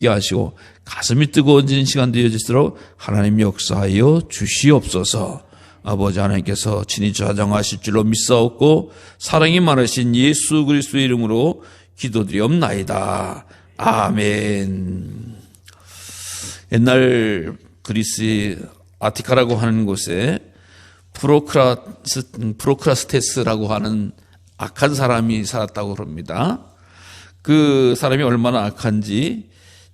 하시고 가슴이 뜨거워지는 시간 되어질수록 하나님 역사하여 주시옵소서. 아버지 하나님께서 친히 좌정하실 줄로 믿사옵고 사랑이 많으신 예수 그리스도의 이름으로 기도드리옵나이다. 아멘. 옛날 그리스의 아티카라고 하는 곳에 프로크라스테스라고 하는 악한 사람이 살았다고 그럽니다. 그 사람이 얼마나 악한지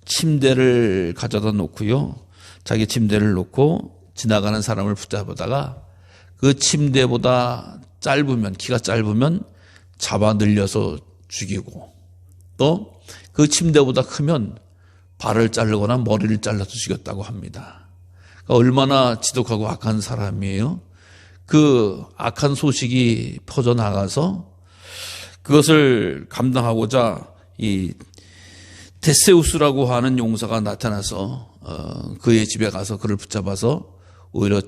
침대를 가져다 놓고요. 자기 침대를 놓고 지나가는 사람을 붙잡아다가 그 침대보다 키가 짧으면 잡아 늘려서 죽이고 또 그 침대보다 크면 발을 자르거나 머리를 잘라서 죽였다고 합니다. 그러니까 얼마나 지독하고 악한 사람이에요. 그 악한 소식이 퍼져나가서 그것을 감당하고자 이 테세우스라고 하는 용사가 나타나서 그의 집에 가서 그를 붙잡아서 오히려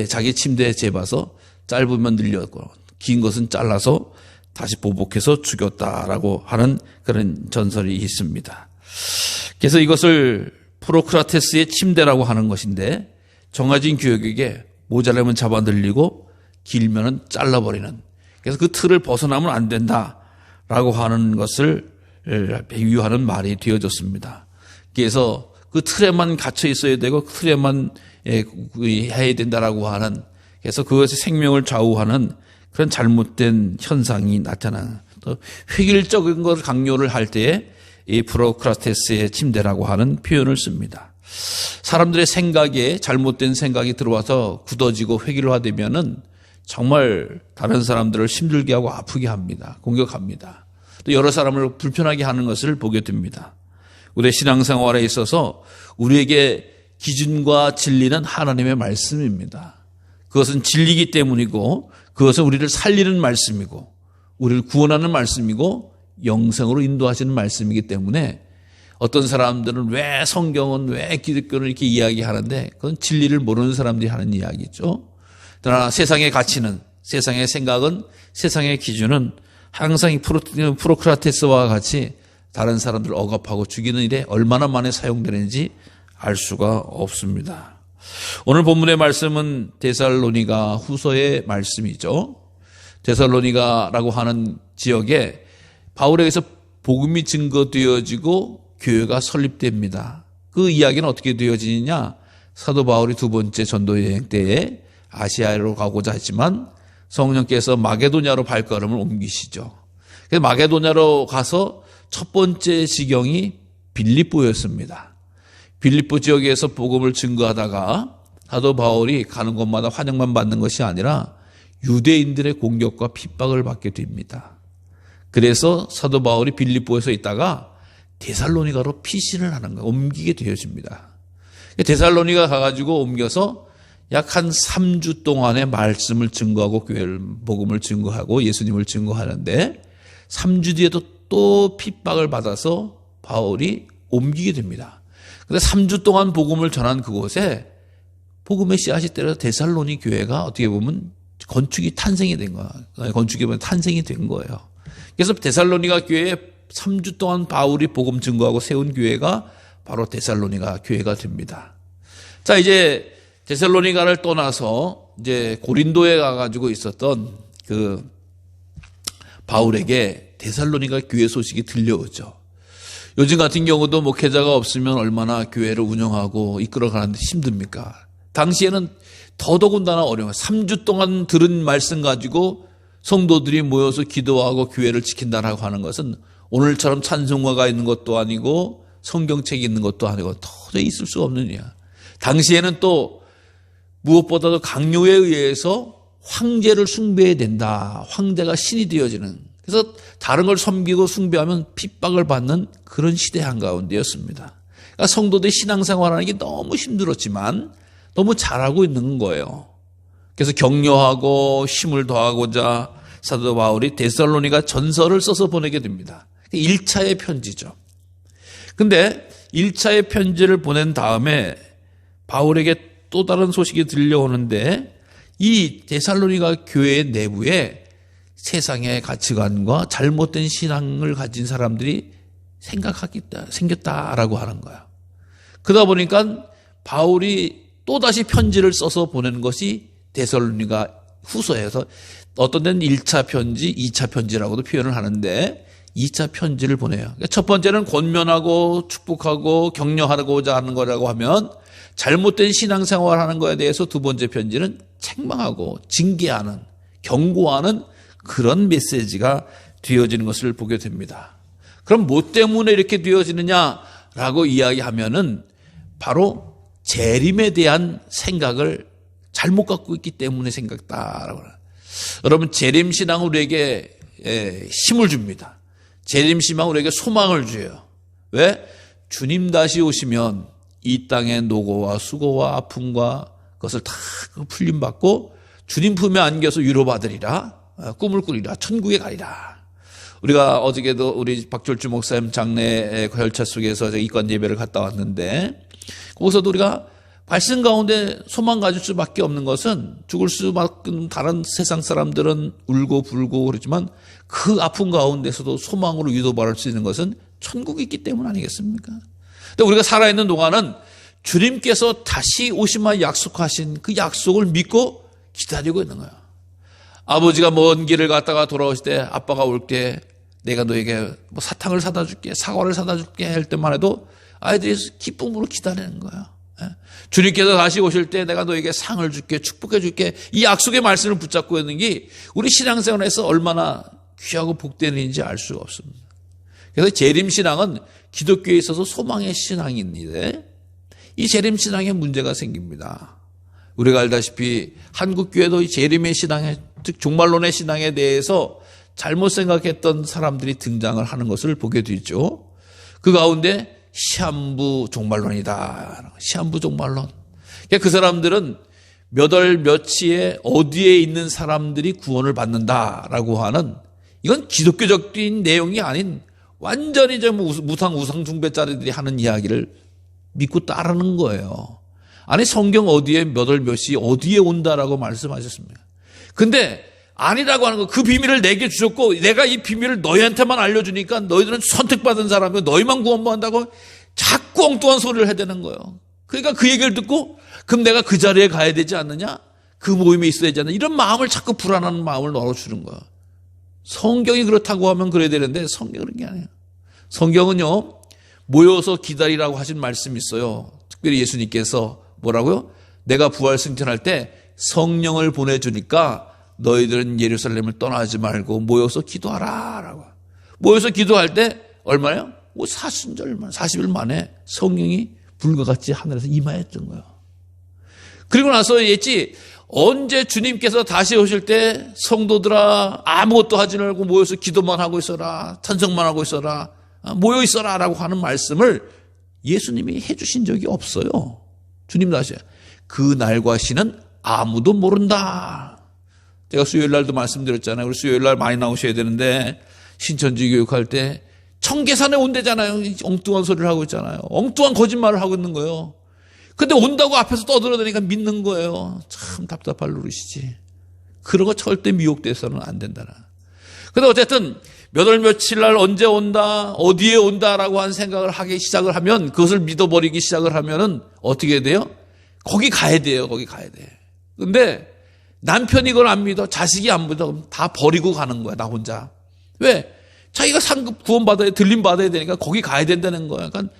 자기 침대에 재봐서 짧으면 늘렸고 긴 것은 잘라서 다시 보복해서 죽였다라고 하는 그런 전설이 있습니다. 그래서 이것을 프로크라테스의 침대라고 하는 것인데 정해진 규격에게 모자라면 잡아 늘리고 길면은 잘라버리는, 그래서 그 틀을 벗어나면 안 된다라고 하는 것을 비유하는 말이 되어졌습니다. 그래서 그 틀에만 갇혀 있어야 되고 그 틀에만 해야 된다라고 하는, 그래서 그것의 생명을 좌우하는 그런 잘못된 현상이 나타나는, 또 획일적인 것을 강요를 할 때에 이 프로크라테스의 침대라고 하는 표현을 씁니다. 사람들의 생각에 잘못된 생각이 들어와서 굳어지고 획일화되면은 정말 다른 사람들을 힘들게 하고 아프게 합니다. 공격합니다. 또 여러 사람을 불편하게 하는 것을 보게 됩니다. 우리의 신앙생활에 있어서 우리에게 기준과 진리는 하나님의 말씀입니다. 그것은 진리이기 때문이고 그것은 우리를 살리는 말씀이고 우리를 구원하는 말씀이고 영생으로 인도하시는 말씀이기 때문에 어떤 사람들은 왜 성경은 왜 기독교는 이렇게 이야기하는데 그건 진리를 모르는 사람들이 하는 이야기죠. 그러나 세상의 가치는, 세상의 생각은, 세상의 기준은 항상 이 프로크라테스와 같이 다른 사람들을 억압하고 죽이는 일에 얼마나 많이 사용되는지 알 수가 없습니다. 오늘 본문의 말씀은 데살로니가 후서의 말씀이죠. 데살로니가라고 하는 지역에 바울에게서 복음이 증거되어지고 교회가 설립됩니다. 그 이야기는 어떻게 되어지느냐? 사도 바울이 두 번째 전도 여행 때에 아시아로 가고자 했지만 성령께서 마게도냐로 발걸음을 옮기시죠. 그래서 마게도냐로 가서 첫 번째 지경이 빌립보였습니다. 빌립보 지역에서 복음을 증거하다가 사도 바울이 가는 곳마다 환영만 받는 것이 아니라 유대인들의 공격과 핍박을 받게 됩니다. 그래서 사도 바울이 빌립보에서 있다가 데살로니가로 피신을 하는 거예요. 옮기게 되어집니다. 데살로니가 가가지고 옮겨서 약 한 3주 동안의 말씀을 증거하고 교회를 복음을 증거하고 예수님을 증거하는데 3주 뒤에도 또 핍박을 받아서 바울이 옮기게 됩니다. 그런데 3주 동안 복음을 전한 그곳에 복음의 씨앗이 때려서 데살로니 교회가 어떻게 보면 건축이 탄생이 된 거예요. 건축이 탄생이 된 거예요. 그래서 데살로니가 교회에 3주 동안 바울이 복음 증거하고 세운 교회가 바로 데살로니가 교회가 됩니다. 자, 이제 데살로니가를 떠나서 이제 고린도에 가가지고 있었던 그 바울에게 데살로니가 교회 소식이 들려오죠. 요즘 같은 경우도 목회자가 없으면 얼마나 교회를 운영하고 이끌어가는데 힘듭니까? 당시에는 더더군다나 어려워요. 3주 동안 들은 말씀 가지고 성도들이 모여서 기도하고 교회를 지킨다라고 하는 것은 오늘처럼 찬송가가 있는 것도 아니고 성경책이 있는 것도 아니고 도저히 있을 수가 없는 일이야. 당시에는 또 무엇보다도 강요에 의해서 황제를 숭배해야 된다. 황제가 신이 되어지는. 그래서 다른 걸 섬기고 숭배하면 핍박을 받는 그런 시대 한가운데였습니다. 그러니까 성도들이 신앙생활하는 게 너무 힘들었지만 너무 잘하고 있는 거예요. 그래서 격려하고 힘을 더하고자 사도 바울이 데살로니가 전서를 써서 보내게 됩니다. 1차의 편지죠. 근데 1차의 편지를 보낸 다음에 바울에게 또 다른 소식이 들려오는데 이 데살로니가 교회 내부에 세상의 가치관과 잘못된 신앙을 가진 사람들이 생겼다라고 하는 거야. 그러다 보니까 바울이 또다시 편지를 써서 보내는 것이 데살로니가 후서에서 어떤 데는 1차 편지, 2차 편지라고도 표현을 하는데 2차 편지를 보내요. 첫 번째는 권면하고 축복하고 격려하고자 하는 거라고 하면 잘못된 신앙생활 하는 거에 대해서 두 번째 편지는 책망하고 징계하는, 경고하는 그런 메시지가 되어지는 것을 보게 됩니다. 그럼 뭐 때문에 이렇게 되어지느냐라고 이야기하면은 바로 재림에 대한 생각을 잘못 갖고 있기 때문에 생각다라고 해요. 여러분, 재림신앙은 우리에게 힘을 줍니다. 재림신앙은 우리에게 소망을 줘요. 왜? 주님 다시 오시면 이 땅의 노고와 수고와 아픔과 그것을 다 풀림받고 주님 품에 안겨서 위로받으리라, 꿈을 꾸리라, 천국에 가리라. 우리가 어저께도 우리 박졸주 목사님 장례 혈차 속에서 이권 예배를 갔다 왔는데 거기서도 우리가 말씀 가운데 소망 가질 수밖에 없는 것은 죽을 수밖에 다른 세상 사람들은 울고 불고 그러지만 그 아픔 가운데서도 소망으로 위로받을 수 있는 것은 천국이 있기 때문 아니겠습니까? 근데 우리가 살아있는 동안은 주님께서 다시 오시마 약속하신 그 약속을 믿고 기다리고 있는 거예요. 아버지가 먼 길을 갔다가 돌아오실 때 아빠가 올 때 내가 너에게 뭐 사탕을 사다 줄게, 사과를 사다 줄게 할 때만 해도 아이들이 기쁨으로 기다리는 거예요. 주님께서 다시 오실 때 내가 너에게 상을 줄게, 축복해 줄게, 이 약속의 말씀을 붙잡고 있는 게 우리 신앙생활에서 얼마나 귀하고 복되는지 알 수가 없습니다. 그래서 재림신앙은 기독교에 있어서 소망의 신앙인데 이 재림신앙에 문제가 생깁니다. 우리가 알다시피 한국교회도 이 재림의 신앙에, 즉 종말론의 신앙에 대해서 잘못 생각했던 사람들이 등장을 하는 것을 보게 되죠. 그 가운데 시한부 종말론이다. 시한부 종말론. 그 사람들은 몇 월 며칠에 어디에 있는 사람들이 구원을 받는다라고 하는, 이건 기독교적인 내용이 아닌 완전히 우상 숭배자들이 하는 이야기를 믿고 따르는 거예요. 아니, 성경 어디에 몇 월 몇 시 어디에 온다라고 말씀하셨습니다. 근데 아니라고 하는 거, 그 비밀을 내게 주셨고 내가 이 비밀을 너희한테만 알려주니까 너희들은 선택받은 사람이고 너희만 구원받는다고 자꾸 엉뚱한 소리를 해야 되는 거예요. 그러니까 그 얘기를 듣고 그럼 내가 그 자리에 가야 되지 않느냐, 그 모임에 있어야 되지 않느냐, 이런 마음을 자꾸 불안한 마음을 넣어주는 거예요. 성경이 그렇다고 하면 그래야 되는데 성경은 그런 게 아니에요. 성경은요, 모여서 기다리라고 하신 말씀이 있어요. 특별히 예수님께서 뭐라고요? 내가 부활 승천할 때 성령을 보내주니까 너희들은 예루살렘을 떠나지 말고 모여서 기도하라 라고. 모여서 기도할 때 얼마예요? 40일 만에 성령이 불과 같이 하늘에서 임하였던 거예요. 그리고 나서 얘기했지, 언제 주님께서 다시 오실 때 성도들아 아무것도 하지 말고 모여서 기도만 하고 있어라, 찬송만 하고 있어라, 모여 있어라 라고 하는 말씀을 예수님이 해주신 적이 없어요. 주님 다시 그 날과 시는 아무도 모른다. 제가 수요일 날도 말씀드렸잖아요. 우리 수요일 날 많이 나오셔야 되는데 신천지 교육할 때 청계산에 온대잖아요. 엉뚱한 소리를 하고 있잖아요. 엉뚱한 거짓말을 하고 있는 거예요. 근데 온다고 앞에서 떠들어대니까 믿는 거예요. 참 답답할 노릇이지. 그런 거 절대 미혹돼서는 안 된다. 근데 어쨌든 몇 월 며칠 날 언제 온다, 어디에 온다라고 한 생각을 하기 시작을 하면, 그것을 믿어버리기 시작을 하면은 어떻게 돼요? 거기 가야 돼요. 거기 가야 돼. 근데 남편이 그걸 안 믿어, 자식이 안 믿어, 그럼 다 버리고 가는 거야, 나 혼자. 왜? 자기가 상급 구원받아야, 들림받아야 되니까 거기 가야 된다는 거야. 그러니까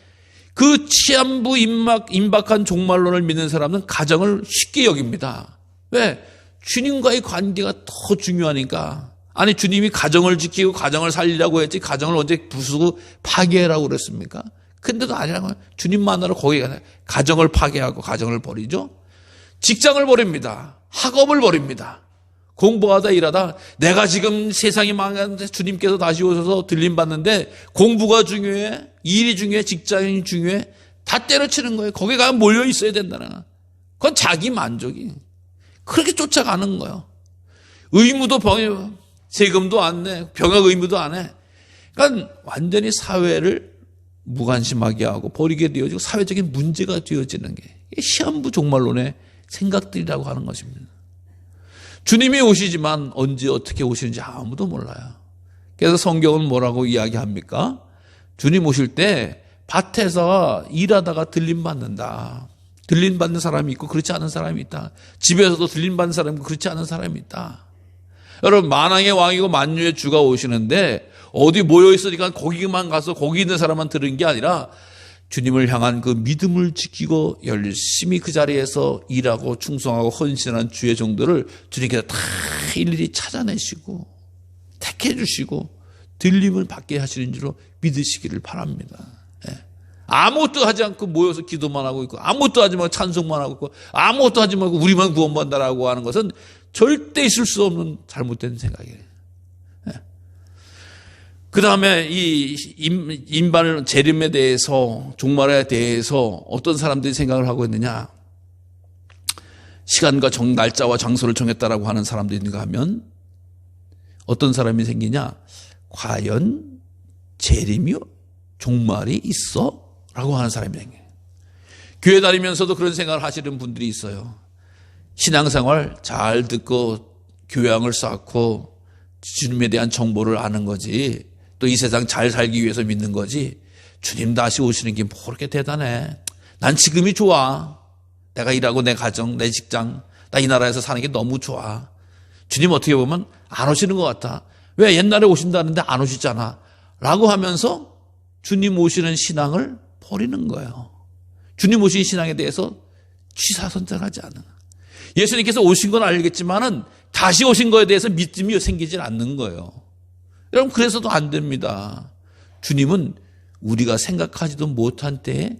그 치안부 임박한 종말론을 믿는 사람은 가정을 쉽게 여깁니다. 왜? 주님과의 관계가 더 중요하니까. 아니, 주님이 가정을 지키고 가정을 살리라고 했지 가정을 언제 부수고 파괴하라고 그랬습니까? 근데도 아니라고. 주님 만나러 거기 가요. 가정을 파괴하고 가정을 버리죠. 직장을 버립니다. 학업을 버립니다. 공부하다 일하다 내가 지금 세상이 망하는데 주님께서 다시 오셔서 들림받는데 공부가 중요해, 일이 중요해, 직장이 중요해, 다 때려치는 거예요. 거기 가면 몰려 있어야 된다는. 그건 자기 만족이. 그렇게 쫓아가는 거예요. 의무도 세금도 안 내, 병역 의무도 안 해. 그러니까 완전히 사회를 무관심하게 하고 버리게 되어지고 사회적인 문제가 되어지는 게 시한부 종말론의 생각들이라고 하는 것입니다. 주님이 오시지만 언제 어떻게 오시는지 아무도 몰라요. 그래서 성경은 뭐라고 이야기합니까? 주님 오실 때 밭에서 일하다가 들림받는다. 들림받는 사람이 있고 그렇지 않은 사람이 있다. 집에서도 들림받는 사람이 있고 그렇지 않은 사람이 있다. 여러분, 만왕의 왕이고 만유의 주가 오시는데 어디 모여있으니까 거기만 가서 거기 있는 사람만 들은 게 아니라 주님을 향한 그 믿음을 지키고 열심히 그 자리에서 일하고 충성하고 헌신한 주의 종들을 주님께서 다 일일이 찾아내시고 택해 주시고 들림을 받게 하시는 줄로 믿으시기를 바랍니다. 아무것도 하지 않고 모여서 기도만 하고 있고 아무것도 하지 말고 찬송만 하고 있고 아무것도 하지 말고 우리만 구원받는다라고 하는 것은 절대 있을 수 없는 잘못된 생각이에요. 그 다음에 이 임발 재림에 대해서, 종말에 대해서 어떤 사람들이 생각을 하고 있느냐. 시간과 날짜와 장소를 정했다라고 하는 사람들이 있는가 하면 어떤 사람이 생기냐. 과연 재림이요? 종말이 있어? 라고 하는 사람이 생겨요. 교회 다니면서도 그런 생각을 하시는 분들이 있어요. 신앙생활 잘 듣고 교양을 쌓고 주님에 대한 정보를 아는 거지, 또 이 세상 잘 살기 위해서 믿는 거지, 주님 다시 오시는 게 뭐 그렇게 대단해. 난 지금이 좋아. 내가 일하고 내 가정, 내 직장, 나 이 나라에서 사는 게 너무 좋아. 주님 어떻게 보면 안 오시는 것 같아. 왜 옛날에 오신다는데 안 오시잖아. 라고 하면서 주님 오시는 신앙을 버리는 거예요. 주님 오신 신앙에 대해서 취사선정하지 않아. 예수님께서 오신 건 알겠지만은 다시 오신 거에 대해서 믿음이 생기질 않는 거예요. 여러분, 그래서도 안 됩니다. 주님은 우리가 생각하지도 못한 때에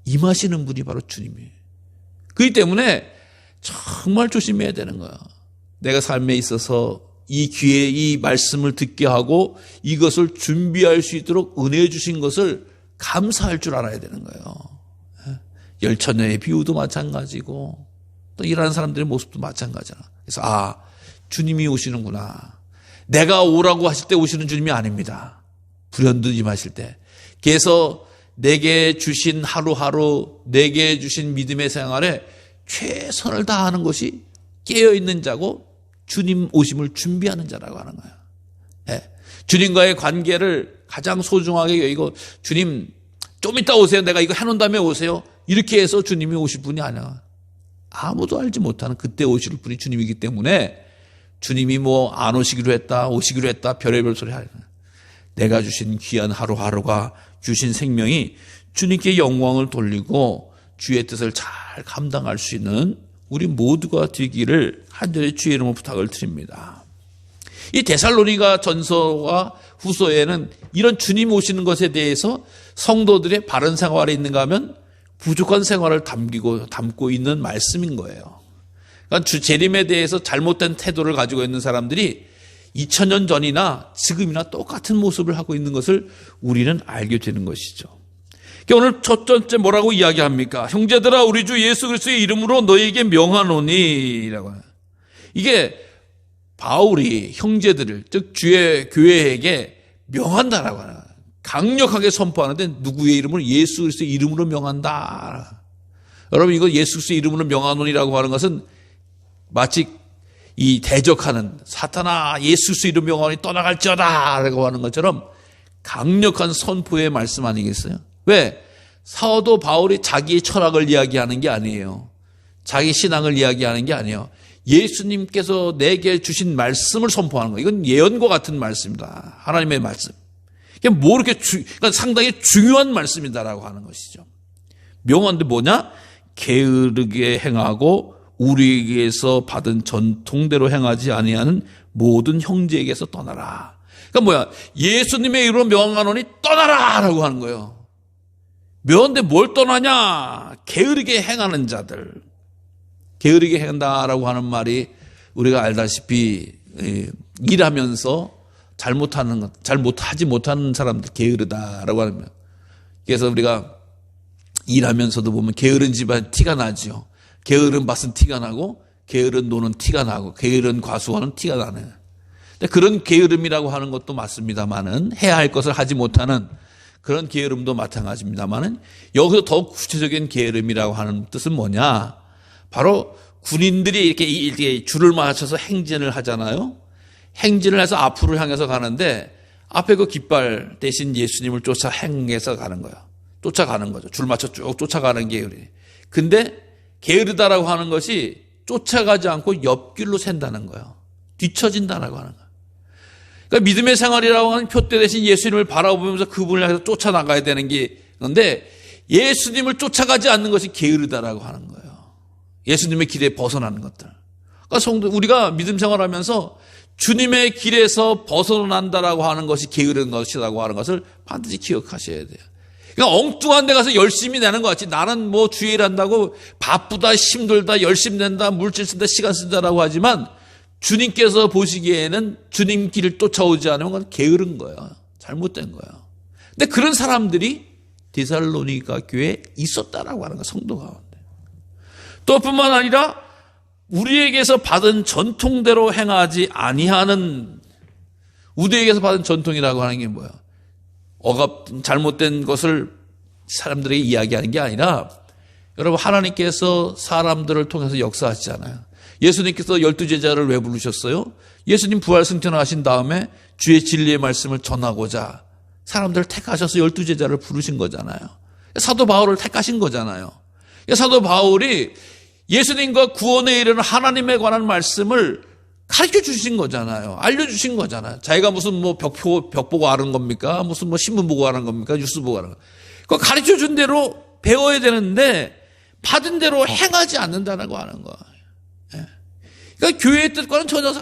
임하시는 분이 바로 주님이에요. 그렇기 때문에 정말 조심해야 되는 거야. 내가 삶에 있어서 이 기회에 이 말씀을 듣게 하고 이것을 준비할 수 있도록 은혜 주신 것을 감사할 줄 알아야 되는 거예요. 열처녀의 비유도 마찬가지고 또 일하는 사람들의 모습도 마찬가지잖아. 그래서 주님이 오시는구나. 내가 오라고 하실 때 오시는 주님이 아닙니다. 불현듯 임하실 때. 그래서 내게 주신 하루하루, 내게 주신 믿음의 생활에 최선을 다하는 것이 깨어있는 자고 주님 오심을 준비하는 자라고 하는 거예요. 주님과의 관계를 가장 소중하게 여기고, 주님 좀 이따 오세요. 내가 이거 해놓은 다음에 오세요. 이렇게 해서 주님이 오실 분이 아니야. 아무도 알지 못하는 그때 오실 분이 주님이기 때문에 주님이 뭐 안 오시기로 했다, 오시기로 했다, 별의별 소리 하는 거야. 내가 주신 귀한 하루하루가, 주신 생명이 주님께 영광을 돌리고 주의 뜻을 잘 감당할 수 있는 우리 모두가 되기를 간절히 주의 이름으로 부탁을 드립니다. 이 데살로니가 전서와 후서에는 이런 주님 오시는 것에 대해서 성도들의 바른 생활에 있는가 하면 부족한 생활을 담고 있는 말씀인 거예요. 그러니까 재림에 대해서 잘못된 태도를 가지고 있는 사람들이 2000년 전이나 지금이나 똑같은 모습을 하고 있는 것을 우리는 알게 되는 것이죠. 오늘 첫 번째 뭐라고 이야기합니까? 형제들아, 우리 주 예수 그리스도의 이름으로 너희에게 명하노니 라고 해요. 이게 바울이 형제들을, 즉 주의 교회에게 명한다라고 하는 거예요. 강력하게 선포하는데 누구의 이름으로? 예수 그리스도의 이름으로 명한다. 여러분, 이거 예수 그리스도의 이름으로 명하노니라고 하는 것은 마치 이 대적하는 사탄아, 예수 그리스도의 이름으로 명하노니 떠나갈지어다 라고 하는 것처럼 강력한 선포의 말씀 아니겠어요? 왜? 사도 바울이 자기의 철학을 이야기하는 게 아니에요. 자기 신앙을 이야기하는 게 아니에요. 예수님께서 내게 주신 말씀을 선포하는 거예요. 이건 예언과 같은 말씀입니다. 하나님의 말씀. 이게 뭐 이렇게 그러니까 상당히 중요한 말씀이다라고 하는 것이죠. 명언데 뭐냐? 게으르게 행하고 우리에게서 받은 전통대로 행하지 아니하는 모든 형제에게서 떠나라. 그러니까 뭐야? 예수님의 이름으로 명하노니 떠나라라고 하는 거예요. 명언데 뭘 떠나냐? 게으르게 행하는 자들. 게으르게 행한다라고 하는 말이 우리가 알다시피 일하면서 잘못하지 못하는 사람들 게으르다라고 하는. 그래서 우리가 일하면서도 보면 게으른 집안 티가 나죠. 게으른 밭은 티가 나고 게으른 노는 티가 나고 게으른 과수원은 티가 나네요. 근데 그런 게으름이라고 하는 것도 맞습니다만은, 해야 할 것을 하지 못하는 그런 게으름도 마찬가지입니다만은, 여기서 더 구체적인 게으름이라고 하는 뜻은 뭐냐? 바로 군인들이 이렇게 줄을 맞춰서 행진을 하잖아요. 행진을 해서 앞으로 향해서 가는데 앞에 그 깃발 대신 예수님을 쫓아 행해서 가는 거예요. 쫓아가는 거죠. 줄 맞춰 쭉 쫓아가는 게으르. 근데 게으르다라고 하는 것이 쫓아가지 않고 옆길로 샌다는 거예요. 뒤처진다라고 하는 거예요. 그러니까 믿음의 생활이라고 하는 표대 대신 예수님을 바라보면서 그분을 향해서 쫓아나가야 되는 게 그런데 예수님을 쫓아가지 않는 것이 게으르다라고 하는 거예요. 예수님의 길에 벗어나는 것들. 그러니까 성도 우리가 믿음 생활하면서 주님의 길에서 벗어난다라고 하는 것이 게으른 것이라고 하는 것을 반드시 기억하셔야 돼요. 그러니까 엉뚱한 데 가서 열심히 내는 것 같지 나는 뭐 주일 한다고 바쁘다 힘들다 열심히 낸다 물질 쓴다 시간 쓴다라고 하지만 주님께서 보시기에는 주님 길을 쫓아오지 않으면 그건 게으른 거예요. 잘못된 거예요. 근데 그런 사람들이 데살로니가 교회에 있었다라고 하는 거예요. 성도 가운데. 또 뿐만 아니라 우리에게서 받은 전통대로 행하지 아니하는 우리에게서 받은 전통이라고 하는 게 뭐예요? 잘못된 것을 사람들에게 이야기하는 게 아니라 여러분 하나님께서 사람들을 통해서 역사하시잖아요. 예수님께서 12제자를 왜 부르셨어요? 예수님 부활 승천하신 다음에 주의 진리의 말씀을 전하고자 사람들을 택하셔서 12제자를 부르신 거잖아요. 사도 바울을 택하신 거잖아요. 사도 바울이 예수님과 구원에 이르는 하나님에 관한 말씀을 가르쳐 주신 거잖아요. 알려주신 거잖아요. 자기가 무슨 뭐 벽 보고 아는 겁니까? 무슨 뭐 신문 보고 아는 겁니까? 뉴스 보고 아는 겁니까? 그거 가르쳐 준 대로 배워야 되는데 받은 대로 행하지 않는다고 하는 거예요. 그러니까 교회의 뜻과는 전혀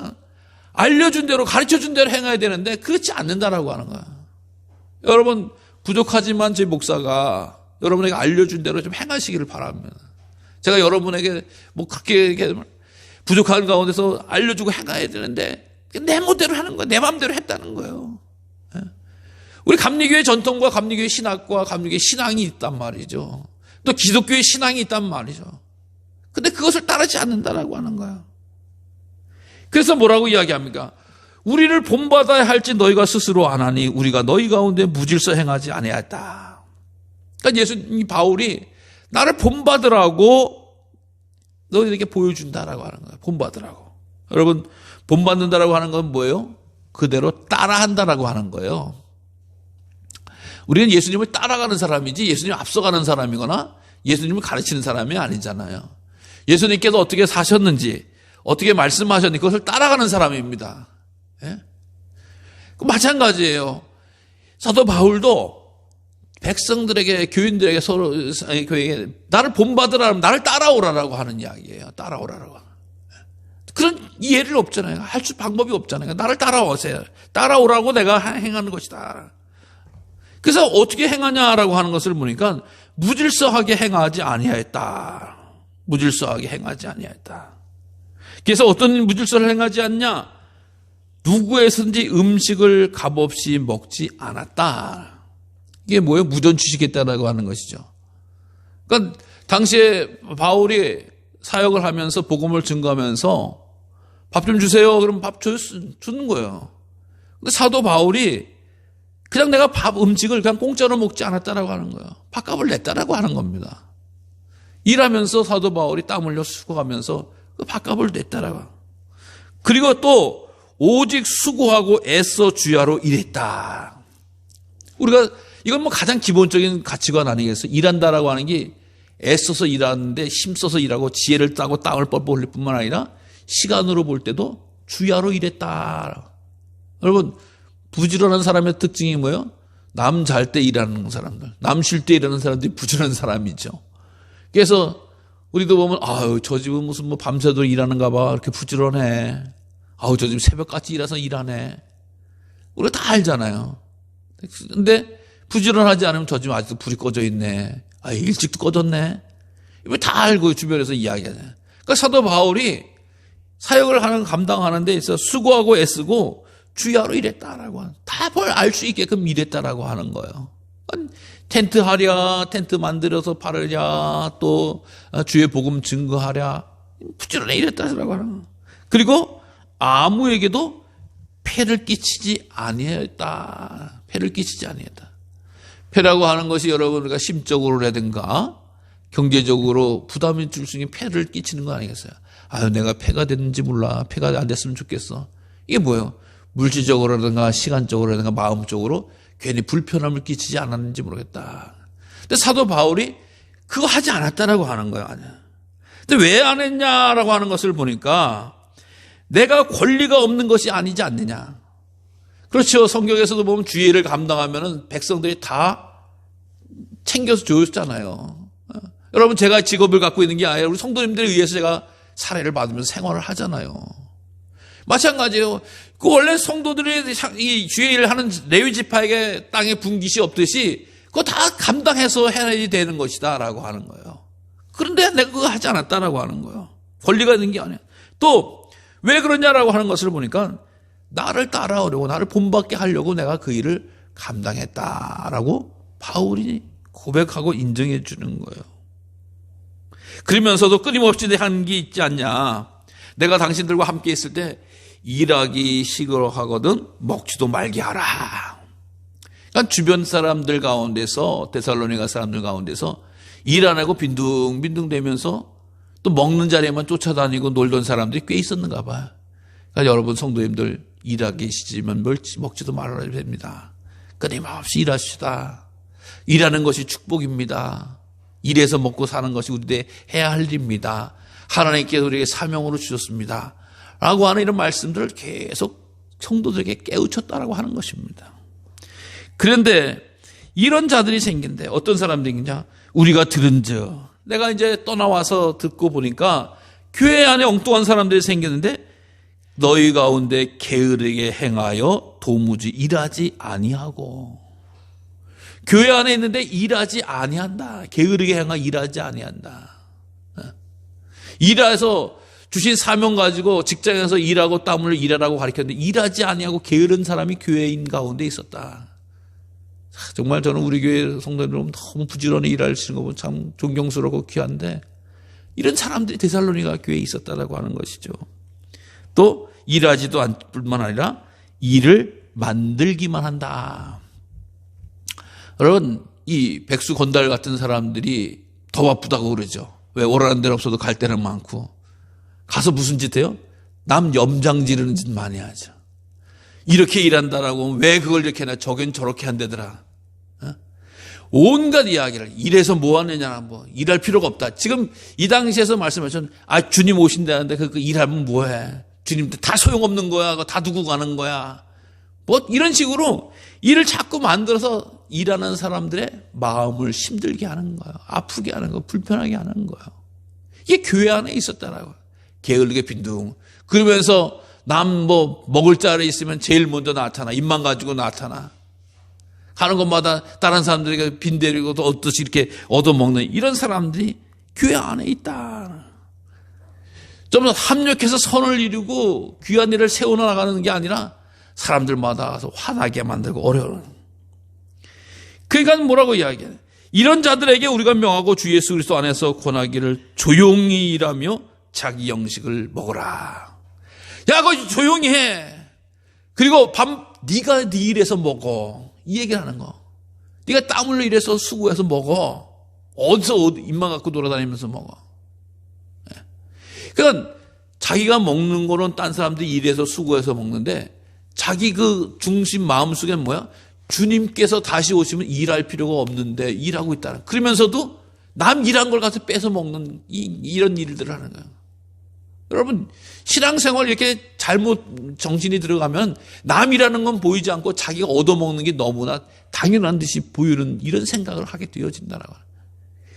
알려준 대로 가르쳐 준 대로 행해야 되는데 그렇지 않는다라고 하는 거예요. 여러분 부족하지만 제 목사가 여러분에게 알려준 대로 좀 행하시기를 바랍니다. 제가 여러분에게 뭐 그렇게 부족한 가운데서 알려주고 행해야 되는데 내 멋대로 하는 거예요. 내 마음대로 했다는 거예요. 우리 감리교회 전통과 감리교회 신학과 감리교회 신앙이 있단 말이죠. 또 기독교의 신앙이 있단 말이죠. 근데 그것을 따르지 않는다라고 하는 거예요. 그래서 뭐라고 이야기합니까? 우리를 본받아야 할지 너희가 스스로 안 하니 우리가 너희 가운데 무질서 행하지 아니하였다. 그러니까 예수님 바울이 나를 본받으라고 너희에게 보여준다라고 하는 거예요. 본받으라고. 여러분 본받는다라고 하는 건 뭐예요? 그대로 따라한다라고 하는 거예요. 우리는 예수님을 따라가는 사람이지 예수님 앞서가는 사람이거나 예수님을 가르치는 사람이 아니잖아요. 예수님께서 어떻게 사셨는지 어떻게 말씀하셨는지 그것을 따라가는 사람입니다. 예? 마찬가지예요. 사도 바울도 백성들에게 교인들에게 서로 교회에게 나를 본받으라 나를 따라오라라고 하는 이야기예요. 따라오라라고. 그런 이해를 없잖아요. 할 수 방법이 없잖아요. 나를 따라오세요. 따라오라고 내가 행하는 것이다. 그래서 어떻게 행하냐라고 하는 것을 보니까 무질서하게 행하지 아니하였다. 무질서하게 행하지 아니하였다. 그래서 어떤 무질서를 행하지 않냐? 누구에선지 음식을 값없이 먹지 않았다. 이게 뭐예요? 무전 주시겠다라고 하는 것이죠. 그러니까 당시에 바울이 사역을 하면서 복음을 증거하면서 밥 좀 주세요. 그러면 밥 주는 거예요. 근데 사도 바울이 그냥 내가 음식을 그냥 공짜로 먹지 않았다라고 하는 거예요. 밥값을 냈다라고 하는 겁니다. 일하면서 사도 바울이 땀 흘려 수고하면서 그 밥값을 냈다라고. 그리고 또 오직 수고하고 애써 주야로 일했다. 우리가 이건 뭐 가장 기본적인 가치관 아니겠어요? 일한다라고 하는 게 애써서 일하는데 힘써서 일하고 지혜를 따고 땀을 뻘뻘 흘릴 뿐만 아니라 시간으로 볼 때도 주야로 일했다. 여러분 부지런한 사람의 특징이 뭐예요? 남 잘 때 일하는 사람들, 남 쉴 때 일하는 사람들이 부지런한 사람이죠. 그래서 우리도 보면 아유 저 집은 무슨 뭐 밤새도록 일하는가 봐 이렇게 부지런해. 아우 저 집 새벽같이 일해서 일하네. 우리가 다 알잖아요. 근데 부지런하지 않으면 저 집 아직도 불이 꺼져 있네. 아 일찍도 꺼졌네. 이거 다 알고 주변에서 이야기하잖아요. 그러니까 사도 바울이 사역을 하는 감당하는 데 있어서 수고하고 애쓰고 주야로 일했다라고 다 뭘 알 수 있게끔 일했다라고 하는 거예요. 텐트 하랴, 텐트 만들어서 팔으랴, 또 주의 복음 증거하랴, 부지런히 일했다라고 하는 거예요. 그리고 아무에게도 폐를 끼치지 아니했다. 폐를 끼치지 아니했다. 폐라고 하는 것이 여러분과 심적으로라든가 경제적으로 부담이 줄 수 있는 폐를 끼치는 거 아니겠어요? 아유 내가 폐가 됐는지 몰라. 폐가 안 됐으면 좋겠어. 이게 뭐예요? 물질적으로라든가 시간적으로라든가 마음적으로 괜히 불편함을 끼치지 않았는지 모르겠다. 근데 사도 바울이 그거 하지 않았다라고 하는 거야. 근데 왜 안 했냐라고 하는 것을 보니까 내가 권리가 없는 것이 아니지 않느냐. 그렇죠. 성경에서도 보면 주의를 감당하면은 백성들이 다 챙겨서 줬잖아요. 여러분, 제가 직업을 갖고 있는 게 아니라 우리 성도님들에 의해서 제가 사례를 받으면서 생활을 하잖아요. 마찬가지예요. 그 원래 성도들이 이 주의 일을 하는 레위 지파에게 땅에 분깃이 없듯이 그거 다 감당해서 해야 되는 것이다라고 하는 거예요. 그런데 내가 그거 하지 않았다라고 하는 거예요. 권리가 있는 게 아니야. 또 왜 그러냐라고 하는 것을 보니까 나를 따라오려고, 나를 본받게 하려고 내가 그 일을 감당했다라고 바울이 고백하고 인정해 주는 거예요. 그러면서도 끊임없이 하는 게 있지 않냐. 내가 당신들과 함께 있을 때 일하기 싫어하거든 먹지도 말게 하라. 그러니까 주변 사람들 가운데서, 데살로니가 사람들 가운데서 일 안 하고 빈둥빈둥 대면서 또 먹는 자리에만 쫓아다니고 놀던 사람들이 꽤 있었는가 봐요. 그러니까 여러분 성도님들, 일하기 싫으면 먹지도 말아야 됩니다. 끊임없이 일하시다. 일하는 것이 축복입니다. 일해서 먹고 사는 것이 우리들 해야 할 일입니다. 하나님께서 우리에게 사명으로 주셨습니다. 라고 하는 이런 말씀들을 계속 성도들에게 깨우쳤다라고 하는 것입니다. 그런데 이런 자들이 생긴데 어떤 사람들이냐? 우리가 들은즉, 내가 이제 떠나와서 듣고 보니까 교회 안에 엉뚱한 사람들이 생겼는데 너희 가운데 게으르게 행하여 도무지 일하지 아니하고. 교회 안에 있는데 일하지 아니한다. 게으르게 행하 일하지 아니한다. 일해서 주신 사명 가지고 직장에서 일하고 땀을 일하라고 가르쳤는데 일하지 아니하고 게으른 사람이 교회인 가운데 있었다. 정말 저는 우리 교회 성도들은 너무 부지런히 일하시는 거 보면 참 존경스럽고 귀한데 이런 사람들이 데살로니가 교회에 있었다라고 하는 것이죠. 또 일하지도 않을 뿐만 아니라 일을 만들기만 한다. 여러분, 이 백수 건달 같은 사람들이 더 바쁘다고 그러죠. 왜? 오라는 데는 없어도 갈 데는 많고. 가서 무슨 짓 해요? 남 염장 지르는 짓 많이 하죠. 이렇게 일한다라고 하면 왜 그걸 이렇게 해나, 저긴 저렇게 한다더라. 온갖 이야기를, 일해서 뭐 하느냐, 뭐 일할 필요가 없다. 지금 이 당시에서 말씀하셨던, 주님 오신다는데 그 일하면 뭐해? 주님 다 소용없는 거야. 그거 다 두고 가는 거야. 뭐 이런 식으로 일을 자꾸 만들어서 일하는 사람들의 마음을 힘들게 하는 거예요. 아프게 하는 거, 불편하게 하는 거예요. 이게 교회 안에 있었다라고. 게을르게 빈둥. 그러면서 남 뭐 먹을 자리 있으면 제일 먼저 나타나. 입만 가지고 나타나. 가는 곳마다 다른 사람들에게 빈대리고 또 어떻게 이렇게 얻어먹는 이런 사람들이 교회 안에 있다. 좀 더 합력해서 선을 이루고 귀한 일을 세워나가는 게 아니라 사람들마다 가서 화나게 만들고 어려운. 그러니까 뭐라고 이야기해? 이런 자들에게 우리가 명하고 주 예수 그리스도 안에서 권하기를 조용히 일하며 자기 영식을 먹어라. 야, 그거 조용히 해. 그리고 네가 네 일해서 먹어. 이 얘기를 하는 거. 네가 땀 흘려 일해서 수고해서 먹어. 어디서 입만 갖고 돌아다니면서 먹어. 그러니까 자기가 먹는 거는 딴 사람들이 일해서 수고해서 먹는데 자기 그 중심 마음속에는 뭐야? 주님께서 다시 오시면 일할 필요가 없는데 일하고 있다는. 그러면서도 남 일한 걸 가서 뺏어 먹는 이런 일들을 하는 거예요. 여러분, 신앙생활 이렇게 잘못 정신이 들어가면 남이라는 건 보이지 않고 자기가 얻어먹는 게 너무나 당연한 듯이 보이는 이런 생각을 하게 되어진다라고.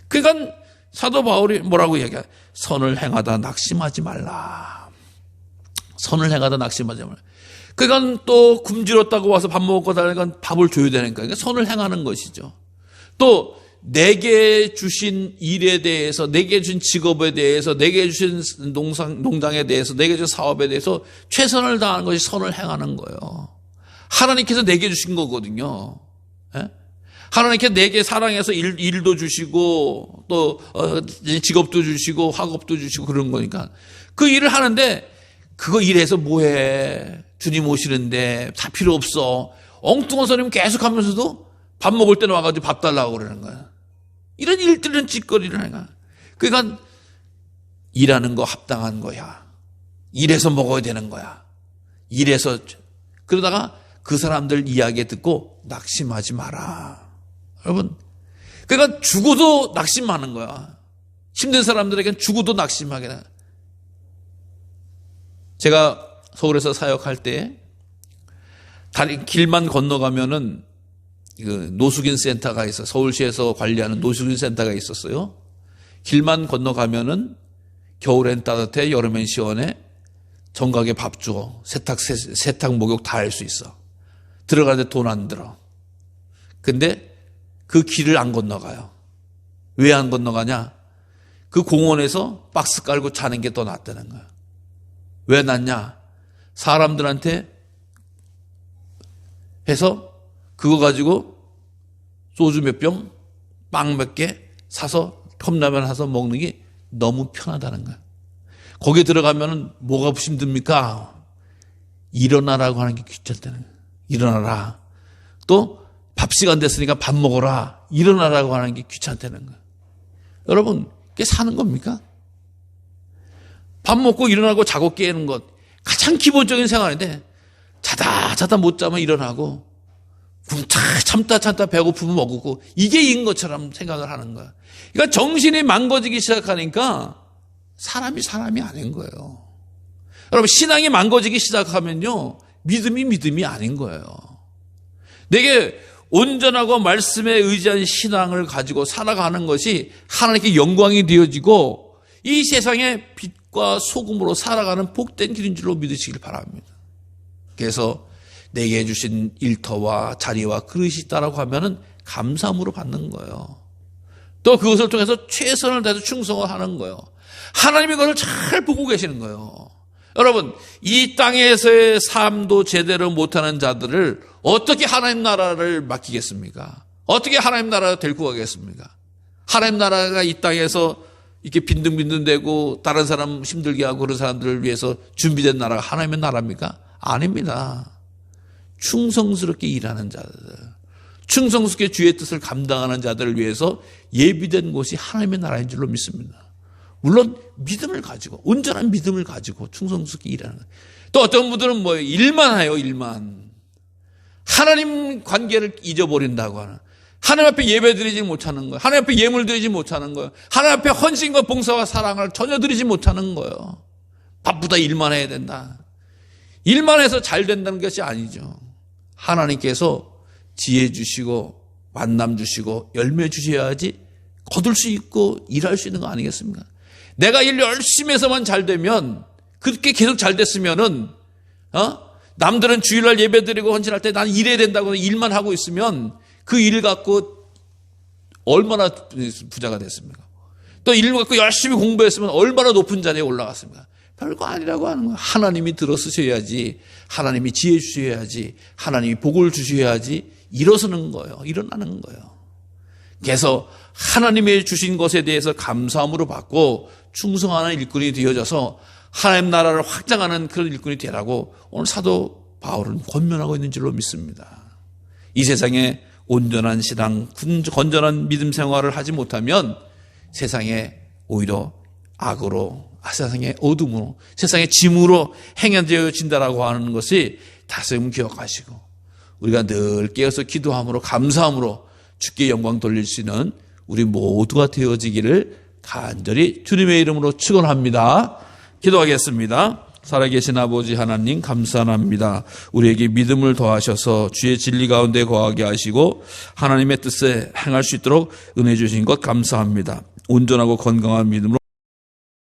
그러니까 사도 바울이 뭐라고 얘기해? 선을 행하다 낙심하지 말라. 선을 행하다 낙심하지 말라. 그러니까 또 굶주렸다고 와서 밥 먹고 다니까 밥을 줘야 되는 거예요. 그러니까 선을 행하는 것이죠. 또 내게 주신 일에 대해서, 내게 주신 직업에 대해서, 내게 주신 농장에 대해서, 내게 주신 사업에 대해서 최선을 다하는 것이 선을 행하는 거예요. 하나님께서 내게 주신 거거든요. 예? 하나님께서 내게 사랑해서 일도 주시고 또 직업도 주시고 학업도 주시고 그런 거니까 그 일을 하는데 그거 일해서 뭐해? 주님 오시는데 다 필요 없어. 엉뚱한 소리 계속 하면서도 밥 먹을 때는 와가지고 밥 달라고 그러는 거야. 이런 일들은 짓거리를 하는 거야. 그러니까 일하는 거 합당한 거야. 일해서 먹어야 되는 거야. 일해서 그러다가 그 사람들 이야기 듣고 낙심하지 마라. 여러분, 그러니까 죽어도 낙심하는 거야. 힘든 사람들에게는 죽어도 낙심하게 돼. 제가 서울에서 사역할 때 길만 건너가면은 그 노숙인 센터가 있어. 서울시에서 관리하는 노숙인 센터가 있었어요. 길만 건너가면은 겨울엔 따뜻해, 여름엔 시원해. 정각에 밥 줘. 세탁 목욕 다 할 수 있어. 들어가는데 돈 안 들어. 근데 그 길을 안 건너가요. 왜 안 건너가냐? 그 공원에서 박스 깔고 자는 게 더 낫다는 거야. 왜 낫냐? 사람들한테 해서 그거 가지고 소주 몇 병, 빵 몇 개 사서 컵라면 사서 먹는 게 너무 편하다는 거야. 거기에 들어가면은 뭐가 힘듭니까? 일어나라고 하는 게 귀찮다는 거야. 일어나라. 또 밥 시간 됐으니까 밥 먹어라. 일어나라고 하는 게 귀찮다는 거야. 여러분, 그게 사는 겁니까? 밥 먹고 일어나고 자고 깨는 것 가장 기본적인 생활인데 자다 못 자면 일어나고 참다 배고프면 먹고 이게 인 것처럼 생각을 하는 거야. 그러니까 정신이 망가지기 시작하니까 사람이 아닌 거예요. 여러분, 신앙이 망가지기 시작하면요, 믿음이 아닌 거예요. 내게 온전하고 말씀에 의지한 신앙을 가지고 살아가는 것이 하나님께 영광이 되어지고 이 세상의 빛과 소금으로 살아가는 복된 길인 줄로 믿으시길 바랍니다. 그래서 내게 주신 일터와 자리와 그릇이 있다라고 하면은 감사함으로 받는 거예요. 또 그것을 통해서 최선을 다해서 충성을 하는 거예요. 하나님이 그걸 잘 보고 계시는 거예요. 여러분, 이 땅에서의 삶도 제대로 못하는 자들을 어떻게 하나님 나라를 맡기겠습니까? 어떻게 하나님 나라를 데리고 가겠습니까? 하나님 나라가 이 땅에서 이렇게 빈둥빈둥대고 다른 사람 힘들게 하고 그런 사람들을 위해서 준비된 나라가 하나님의 나라입니까? 아닙니다. 충성스럽게 일하는 자들, 충성스럽게 주의 뜻을 감당하는 자들을 위해서 예비된 곳이 하나님의 나라인 줄로 믿습니다. 물론 믿음을 가지고, 온전한 믿음을 가지고 충성스럽게 일하는 거예요. 또 어떤 분들은 일만 해요. 일만. 하나님 관계를 잊어버린다고 하는, 하나님 앞에 예배 드리지 못하는 거예요. 하나님 앞에 예물 드리지 못하는 거예요. 하나님 앞에 헌신과 봉사와 사랑을 전혀 드리지 못하는 거예요. 바쁘다, 일만 해야 된다. 일만 해서 잘 된다는 것이 아니죠. 하나님께서 지혜 주시고 만남 주시고 열매 주셔야지 거둘 수 있고 일할 수 있는 거 아니겠습니까? 내가 일 열심히 해서만 잘 되면, 그렇게 계속 잘 됐으면은, 남들은 주일날 예배 드리고 헌신할 때 난 일해야 된다고 일만 하고 있으면 그 일 갖고 얼마나 부자가 됐습니까? 또 일 갖고 열심히 공부했으면 얼마나 높은 자리에 올라갔습니까? 별거 아니라고 하는 거예요. 하나님이 들어서셔야지, 하나님이 지혜 주셔야지, 하나님이 복을 주셔야지 일어서는 거예요. 일어나는 거예요. 그래서 하나님의 주신 것에 대해서 감사함으로 받고 충성하는 일꾼이 되어져서 하나님 나라를 확장하는 그런 일꾼이 되라고 오늘 사도 바울은 권면하고 있는 줄로 믿습니다. 이 세상에 온전한 신앙, 건전한 믿음 생활을 하지 못하면 세상에 오히려 악으로, 세상의 어둠으로, 세상의 짐으로 행해져진다라고 하는 것이 다스림 기억하시고, 우리가 늘 깨어서 기도함으로 감사함으로 주께 영광 돌릴 수 있는 우리 모두가 되어지기를 간절히 주님의 이름으로 축원합니다. 기도하겠습니다. 살아계신 아버지 하나님 감사합니다. 우리에게 믿음을 더하셔서 주의 진리 가운데 거하게 하시고 하나님의 뜻에 행할 수 있도록 은혜 주신 것 감사합니다. 온전하고 건강한 믿음으로